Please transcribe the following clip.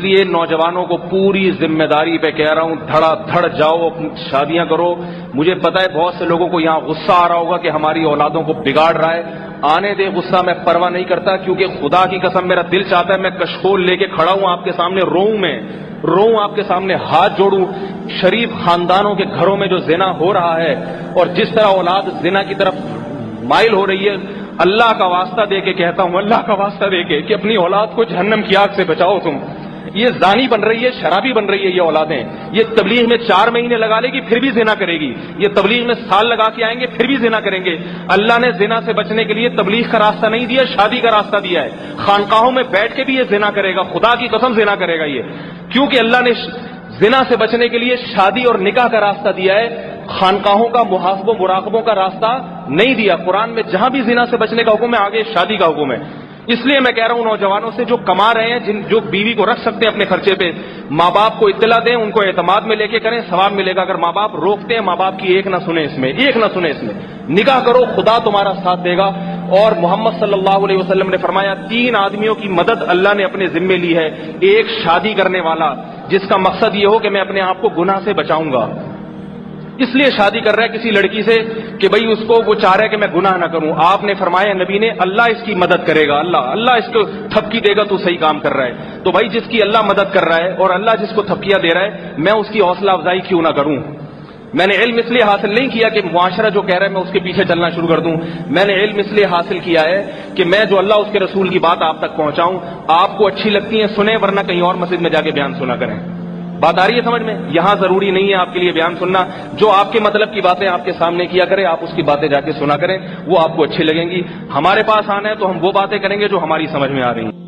لیے نوجوانوں کو پوری ذمہ داری پہ کہہ رہا ہوں، دھڑا دھڑ جاؤ، اپنی شادیاں کرو۔ مجھے پتا ہے بہت سے لوگوں کو یہاں غصہ آ رہا ہوگا کہ ہماری اولادوں کو بگاڑ رہا ہے، آنے دے غصہ، میں پرواہ نہیں کرتا، کیونکہ خدا کی قسم میرا دل چاہتا ہے میں کشکول لے کے کھڑا ہوں آپ کے سامنے، روؤں آپ کے سامنے، ہاتھ جوڑوں۔ شریف خاندانوں کے گھروں میں جو زنا ہو رہا ہے اور جس طرح اولاد زنا کی طرف مائل ہو رہی ہے، اللہ کا واسطہ دے کے کہتا ہوں، اللہ کا واسطہ دے کے کہ اپنی اولاد کو جہنم کی آگ سے بچاؤ تم۔ یہ زانی بن رہی ہے، شرابی بن رہی ہے یہ اولادیں۔ یہ تبلیغ میں 4 مہینے لگا لے گی پھر بھی زنا کرے گی، یہ تبلیغ میں سال لگا کے آئیں گے پھر بھی زنا کریں گے۔ اللہ نے زنا سے بچنے کے لیے تبلیغ کا راستہ نہیں دیا، شادی کا راستہ دیا ہے۔ خانقاہوں میں بیٹھ کے بھی یہ زنا کرے گا، خدا کی قسم زنا کرے گا یہ، کیونکہ اللہ نے زنا سے بچنے کے لیے شادی اور نکاح کا راستہ دیا ہے، خانقاہوں کا محاسبوں مراقبوں کا راستہ نہیں دیا۔ قرآن میں جہاں بھی زنا سے بچنے کا حکم ہے آگے شادی کا حکم ہے۔ اس لیے میں کہہ رہا ہوں نوجوانوں سے جو کما رہے ہیں، جو بیوی کو رکھ سکتے ہیں اپنے خرچے پہ، ماں باپ کو اطلاع دیں، ان کو اعتماد میں لے کے کریں، ثواب ملے گا۔ اگر ماں باپ روکتے ہیں، ماں باپ کی ایک نہ سنیں اس میں، نکاح کرو، خدا تمہارا ساتھ دے گا۔ اور محمد صلی اللہ علیہ وسلم نے فرمایا 3 آدمیوں کی مدد اللہ نے اپنے ذمے لی ہے۔ ایک شادی کرنے والا جس کا مقصد یہ ہو کہ میں اپنے آپ کو گناہ سے بچاؤں گا، اس لیے شادی کر رہا ہے کسی لڑکی سے کہ بھئی اس کو وہ چاہ رہا ہے کہ میں گناہ نہ کروں۔ آپ نے فرمایا نبی نے اللہ اس کی مدد کرے گا، اللہ اس کو تھپکی دے گا، تو صحیح کام کر رہا ہے۔ تو بھائی جس کی اللہ مدد کر رہا ہے اور اللہ جس کو تھپکیاں دے رہا ہے، میں اس کی حوصلہ افزائی کیوں نہ کروں؟ میں نے علم اس لیے حاصل نہیں کیا کہ معاشرہ جو کہہ رہا ہے میں اس کے پیچھے چلنا شروع کر دوں، میں نے علم اس لیے حاصل کیا ہے کہ میں جو اللہ اس کے رسول کی بات آپ تک پہنچاؤں، آپ کو اچھی لگتی ہیں سنیں، ورنہ کہیں اور مسجد میں جا کے بیان سنا کریں۔ بات آ رہی ہے سمجھ میں؟ یہاں ضروری نہیں ہے آپ کے لیے بیان سننا، جو آپ کے مطلب کی باتیں آپ کے سامنے کیا کرے، آپ اس کی باتیں جا کے سنا کریں، وہ آپ کو اچھی لگیں گی۔ ہمارے پاس آنا ہے تو ہم وہ باتیں کریں گے جو ہماری سمجھ میں آ رہی ہیں۔